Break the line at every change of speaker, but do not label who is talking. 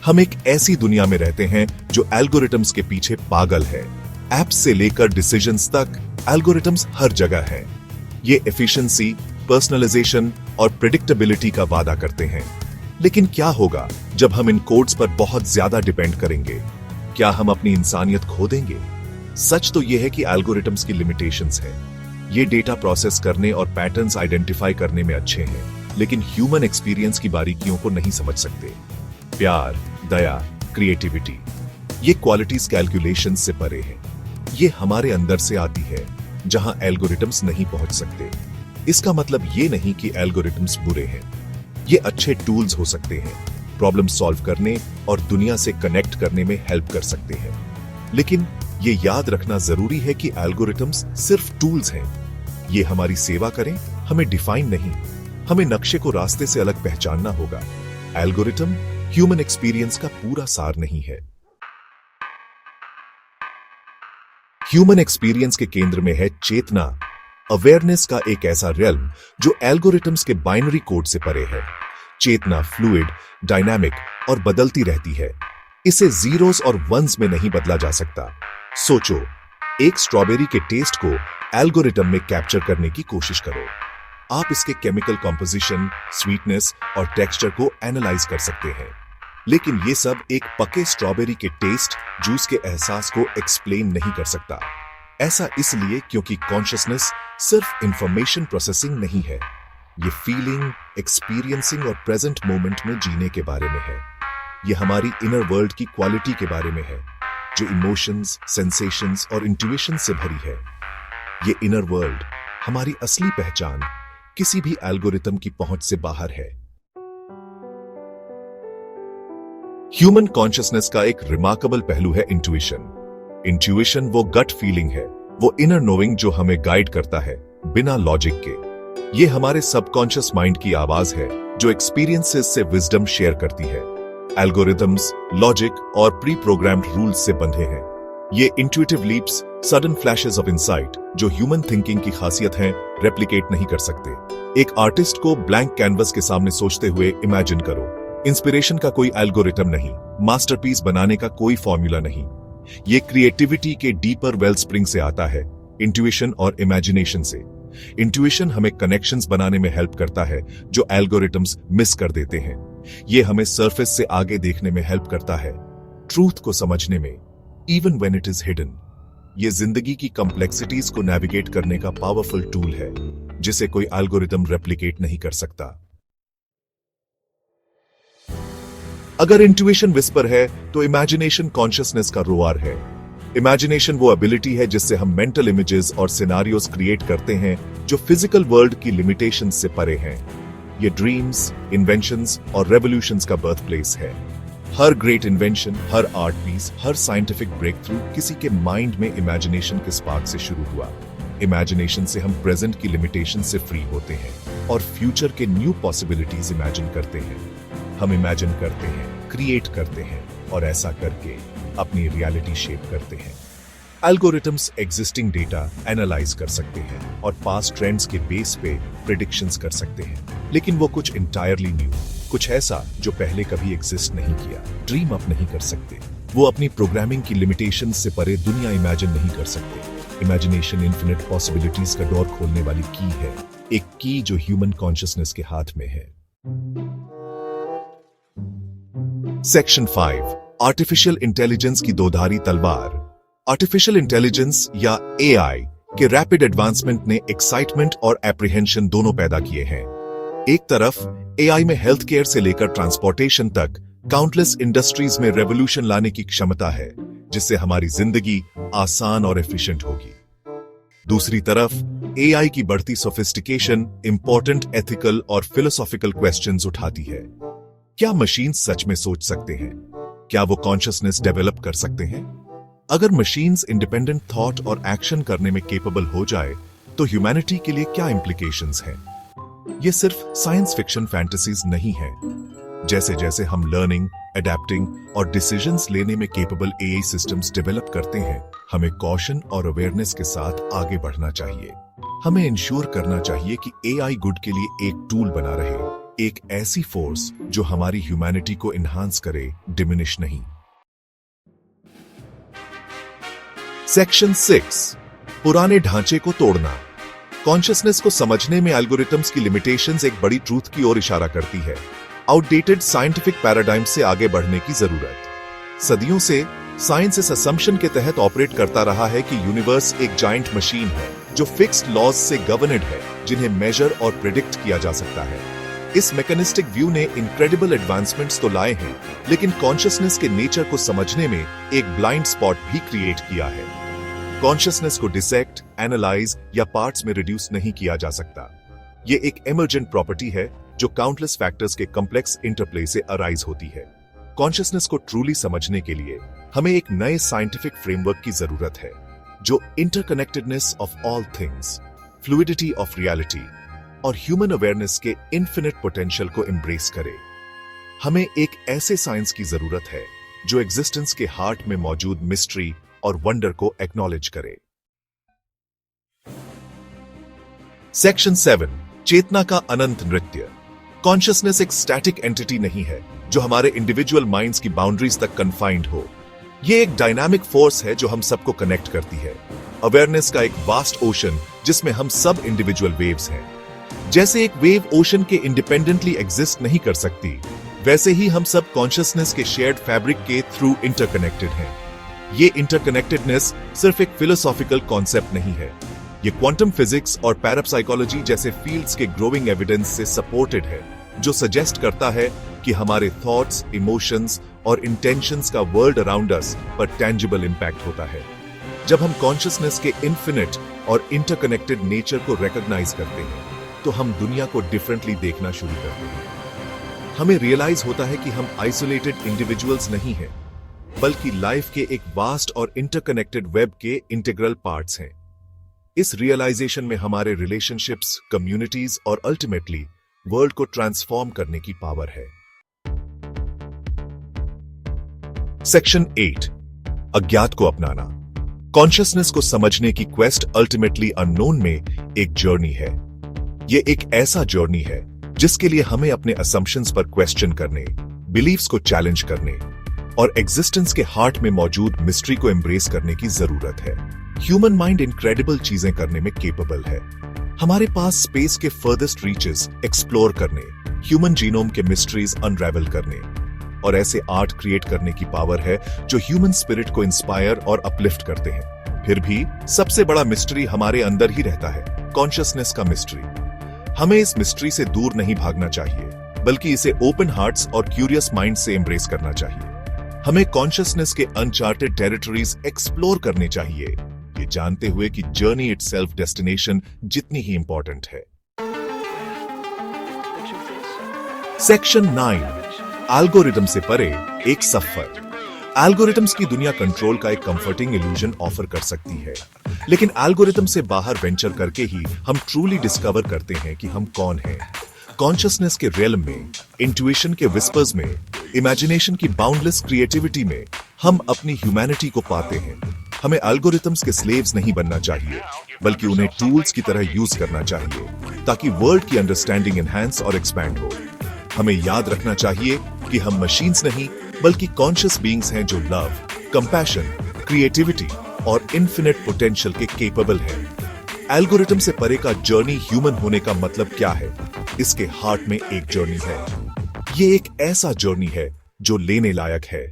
हम एक ऐसी दुनिया में रहते हैं जो एल्गोरिथम्स के पीछे पागल है। ऐप्स से लेकर डिसीजंस तक एल्गोरिथम्स हर जगह है। ये एफिशिएंसी, पर्सनलाइजेशन और प्रेडिक्टेबिलिटी का वादा करते हैं। लेकिन क्या होगा जब हम इन कोड्स पर बहुत ज्यादा डिपेंड करेंगे? क्या हम अपनी इंसानियत खो देंगे? सच तो यह है कि एल्गोरिथम्स की लिमिटेशंस है। ये डेटा प्रोसेस करने और पैटर्न्स आइडेंटिफाई करने में अच्छे हैं, लेकिन ह्यूमन एक्सपीरियंस की बारीकियों को नहीं समझ सकते। प्यार, दया, क्रिएटिविटी, ये क्वालिटीज कैलकुलेशन से परे हैं। ये हमारे अंदर से आती है, जहां एल्गोरिथम्स नहीं पहुंच सकते। इसका मतलब ये नहीं कि एल्गोरिथम्स बुरे हैं। ये अच्छे टूल्स हो सकते हैं, प्रॉब्लम सॉल्व करने और दुनिया से कनेक्ट करने में हेल्प कर सकते हैं। लेकिन ये याद रखना जरूरी है कि एल्गोरिथम्स सिर्फ टूल्स हैं। ये हमारी सेवा करें, हमें डिफाइन नहीं। हमें नक्शे को रास्ते से अलग पहचानना होगा। एल्गोरिथम ह्यूमन एक्सपीरियंस का पूरा सार नहीं है। ह्यूमन एक्सपीरियंस के केंद्र में है चेतना, अवेयरनेस का एक ऐसा रियल्म जो एल्गोरिथम्स के बाइनरी कोड से परे है। चेतना फ्लूइड, डायनामिक और बदलती रहती है। इसे जीरोस और वंस में नहीं बदला जा सकता। सोचो, एक स्ट्रॉबेरी के टेस्ट को एल्गोरिथम में कैप्चर करने की कोशिश करो। आप इसके केमिकल कॉम्पोजिशन, स्वीटनेस और टेक्सचर को एनालाइज कर सकते हैं, लेकिन ये सब एक पके स्ट्रॉबेरी के टेस्ट, जूस के एहसास को एक्सप्लेन नहीं कर सकता। ऐसा इसलिए क्योंकि कॉन्शियसनेस सिर्फ इंफॉर्मेशन प्रोसेसिंग नहीं है। ये फीलिंग, एक्सपीरियंसिंग और प्रेजेंट मोमेंट में जीने के बारे में है। ये हमारी इनर वर्ल्ड की क्वालिटी के बारे में है, जो इमोशंस, सेंसेशंस और इंट्यूशन से भरी है। ये इनर वर्ल्ड, हमारी असली पहचान, किसी भी एल्गोरिथम की पहुंच से बाहर है। ह्यूमन कॉन्शियसनेस का एक रिमार्केबल पहलू है इंट्यूशन। इंट्यूशन वो गट फीलिंग है, वो इनर नोइंग जो हमें गाइड करता है बिना लॉजिक के। ये हमारे सबकॉन्शियस माइंड की आवाज है जो एक्सपीरियंसेस से विजडम शेयर करती है। एल्गोरिथम्स लॉजिक और प्री प्रोग्राम्ड रूल्स से बंधे हैं। ये intuitive leaps, sudden flashes of insight जो ह्यूमन थिंकिंग की खासियत है, रेप्लिकेट नहीं कर सकते। एक आर्टिस्ट को ब्लैंक कैनवस के सामने सोचते हुए इमेजिन करो। इंस्पिरेशन का कोई एल्गोरिथम नहीं, मास्टरपीस बनाने का कोई फॉर्मूला नहीं। ये क्रिएटिविटी के डीपर वेलस्प्रिंग से आता है, इंट्यूशन और इमेजिनेशन से। इंट्यूशन हमें कनेक्शंस बनाने में हेल्प करता है जो एल्गोरिथम्स मिस कर देते हैं। ये हमें सरफेस से आगे देखने में हेल्प करता है, ट्रूथ को समझने में, even when it is hidden. ये जिंदगी की कॉम्प्लेक्सिटीज को नेविगेट करने का पावरफुल टूल है, जिसे कोई एल्गोरिथम रेप्लिकेट नहीं कर सकता। अगर इंट्यूशन विस्पर है, तो इमेजिनेशन कॉन्शियसनेस का रोआर है। इमेजिनेशन वो एबिलिटी है जिससे हम मेंटल इमेजेस और सिनारियोस क्रिएट करते हैं जो फिजिकल वर्ल्ड की लिमिटेशंस से परे हैं। ये ड्रीम्स, इन्वेंशंस और रेवोल्यूशंस का बर्थ प्लेस है। हर ग्रेट इन्वेंशन, हर आर्ट पीस, हर साइंटिफिक ब्रेक थ्रू किसी के माइंड में इमेजिनेशन के स्पार्क से शुरू हुआ। इमेजिनेशन से हम प्रेजेंट की लिमिटेशन से फ्री होते हैं और फ्यूचर के न्यू पॉसिबिलिटीज इमेजिन करते हैं। हम इमेजिन करते हैं, क्रिएट करते हैं और ऐसा करके अपनी रियलिटी शेप करते हैं। एल्गोरिथम्स एग्जिस्टिंग डेटा एनालाइज कर सकते हैं और पास्ट ट्रेंड्स के बेस पे प्रेडिक्शंस कर सकते हैं, लेकिन वो कुछ इंटायरली न्यू, कुछ ऐसा जो पहले कभी एग्जिस्ट नहीं किया, ड्रीम अप नहीं कर सकते। वो अपनी प्रोग्रामिंग की लिमिटेशंस से परे दुनिया इमेजिन नहीं कर सकते। इमेजिनेशन इन्फिनिट पॉसिबिलिटीज का डोर खोलने वाली की है, एक की जो ह्यूमन कॉन्शियसनेस के हाथ में है। सेक्शन 5, आर्टिफिशियल इंटेलिजेंस की दोधारी तलवार। आर्टिफिशियल इंटेलिजेंस या एआई के रैपिड एडवांसमेंट ने एक्साइटमेंट और एप्रीहेंशन दोनों पैदा किए हैं। एक तरफ एआई में हेल्थ केयर से लेकर ट्रांसपोर्टेशन तक काउंटलेस इंडस्ट्रीज में रेवोल्यूशन लाने की क्षमता है, जिससे हमारी जिंदगी आसान और एफिशिएंट होगी। दूसरी तरफ एआई की बढ़ती सोफिस्टिकेशन इंपॉर्टेंट एथिकल और फिलोसॉफिकल क्वेश्चंस उठाती है। क्या मशीन सच में सोच सकते हैं? क्या वो कॉन्शियसनेस डेवलप कर सकते हैं? अगर मशीन्स इंडिपेंडेंट थॉट और एक्शन करने में केपेबल हो जाए, तो ह्यूमैनिटी के लिए क्या इंप्लीकेशंस हैं? ये सिर्फ साइंस फिक्शन फैंटेसीज नहीं है। जैसे जैसे हम लर्निंग, अडेप्टिंग और डिसीजंस लेने में केपेबल एआई सिस्टम्स डेवलप करते हैं, हमें कॉशन और अवेयरनेस के साथ आगे बढ़ना चाहिए। हमें इंश्योर करना चाहिए कि एआई गुड के लिए एक टूल बना रहे, एक ऐसी फोर्स जो हमारी ह्यूमैनिटी को इन्हांस करे, डिमिनिश नहीं। सेक्शन 6, पुराने ढांचे को तोड़ना। कॉन्शियसनेस को समझने में एल्गोरिथम्स की लिमिटेशंस एक बड़ी ट्रूथ की ओर इशारा करती है। आउटडेटेड साइंटिफिक पैराडाइम से आगे बढ़ने की जरूरत। सदियों से साइंस इस असम्पशन के तहत ऑपरेट करता रहा है कि यूनिवर्स एक जाइंट मशीन है जो फिक्स्ड लॉज से गवर्नेड है, जिन्हें मेजर और प्रिडिक्ट किया जा सकता है। इस मैकेनिस्टिक व्यू ने इनक्रेडिबल एडवांसमेंट्स तो लाए हैं, लेकिन कॉन्शियसनेस के नेचर को समझने में एक ब्लाइंड स्पॉट भी क्रिएट किया है। कॉन्शियसनेस को डिसेक्ट, एनालाइज या पार्ट्स में रिड्यूस नहीं किया जा सकता। ये एक इमर्जेंट प्रॉपर्टी है जो काउंटलेस फैक्टर्स के कॉम्प्लेक्स इंटरप्ले से अराइज होती है। कॉन्शियसनेस को ट्रूली समझने के लिए हमें एक नए साइंटिफिक फ्रेमवर्क की जरूरत है जो interconnectedness of all things, fluidity of reality और ह्यूमन अवेयरनेस के इन्फिनिट पोटेंशियल को एम्ब्रेस करे। हमें एक ऐसे साइंस की जरूरत है जो एग्जिस्टेंस के हार्ट में मौजूद मिस्ट्री और वंडर को एक्नॉलेज करे। सेक्शन 7, चेतना का अनंत नृत्य। कॉन्शियसनेस एक स्टैटिक एंटिटी नहीं है जो हमारे इंडिविजुअल माइंड्स की बाउंड्रीज तक कन्फाइंड हो। यह एक डायनामिक फोर्स है जो हम सबको कनेक्ट करती है। अवेयरनेस का एक वास्ट ओशन जिसमें हम सब इंडिविजुअल वेव्स हैं। जैसे एक वेव ओशन के इंडिपेंडेंटली एग्जिस्ट नहीं कर सकती, वैसे ही हम सब कॉन्शियसनेस के शेयर्ड फैब्रिक के थ्रू इंटरकनेक्टेड हैं। ये इंटरकनेक्टेडनेस सिर्फ एक फिलोसॉफिकल कॉन्सेप्ट नहीं है, ये क्वांटम फिजिक्स और पैराप्साइकोलॉजी जैसे फील्ड्स के ग्रोइंग एविडेंस से सपोर्टेड है, जो सजेस्ट करता है कि हमारे थॉट्स, इमोशंस और इंटेंशंस का वर्ल्ड अराउंड अस पर टेंजिबल इंपैक्ट होता है। जब हम कॉन्शियसनेस के इन्फिनिट और इंटरकनेक्टेड नेचर को रिकॉग्नाइज करते हैं, तो हम दुनिया को डिफरेंटली देखना शुरू करते हैं। हमें रियलाइज होता है कि हम आइसोलेटेड इंडिविजुअल्स नहीं हैं, बल्कि लाइफ के एक वास्ट और इंटरकनेक्टेड वेब के इंटीग्रल पार्ट्स हैं। इस रियलाइजेशन में हमारे रिलेशनशिप्स, कम्युनिटीज और अल्टीमेटली वर्ल्ड को ट्रांसफॉर्म करने की पावर है। सेक्शन 8, अज्ञात को अपनाना। कॉन्शियसनेस को समझने की क्वेस्ट अल्टीमेटली अननोन में एक जर्नी है। यह एक ऐसा जर्नी है जिसके लिए हमें अपने असम्पशंस पर क्वेश्चन करने, बिलीफ्स को चैलेंज करने और एग्जिस्टेंस के हार्ट में मौजूद मिस्ट्री को एम्ब्रेस करने की जरूरत है। ह्यूमन माइंड इनक्रेडिबल चीजें करने में केपेबल है। हमारे पास स्पेस के फर्देस्ट रीचेस एक्सप्लोर करने, ह्यूमन जीनोम के मिस्ट्रीज अनरेवल करने और ऐसे आर्ट क्रिएट करने की पावर है जो ह्यूमन स्पिरिट को इंस्पायर और अपलिफ्ट करते हैं। फिर भी सबसे बड़ा मिस्ट्री हमारे अंदर ही रहता है, कॉन्शियसनेस का मिस्ट्री। हमें इस मिस्ट्री से दूर नहीं भागना चाहिए, बल्कि इसे ओपन हार्ट्स और क्यूरियस माइंड से एम्ब्रेस करना चाहिए। हमें कॉन्शियसनेस के अनचार्टेड टेरिटरीज एक्सप्लोर करने चाहिए, ये जानते हुए कि जर्नी इटसेल्फ डेस्टिनेशन जितनी ही इंपॉर्टेंट है। सेक्शन 9, एल्गोरिथम से परे एक सफर। एल्गोरिथम्स की दुनिया कंट्रोल का एक कंफर्टिंग इल्यूजन ऑफर कर सकती है, लेकिन एल्गोरिथम से बाहर वेंचर करके ही हम ट्रूली डिस्कवर करते हैं कि हम कौन हैं। कॉन्शियसनेस के रियल्म में, इंट्यूशन के विस्पर्स में, इमेजिनेशन की बाउंडलेस क्रिएटिविटी में हम अपनी ह्यूमैनिटी को पाते हैं। हमें एल्गोरिथम्स के स्लेव्स नहीं बनना चाहिए, बल्कि उन्हें टूल्स की तरह यूज करना चाहिए ताकि वर्ल्ड की अंडरस्टैंडिंग एनहांस और एक्सपैंड हो। हमें याद रखना चाहिए कि हम मशीन्स नहीं, बल्कि कॉन्शियस बीइंग्स हैं जो लव, कंपैशन, क्रिएटिविटी और इन्फिनिट पोटेंशियल के केपेबल हैं। एल्गोरिथम से परे का जर्नी ह्यूमन होने का मतलब क्या है? इसके हार्ट में एक जर्नी है। ये एक ऐसा जर्नी है जो लेने लायक है,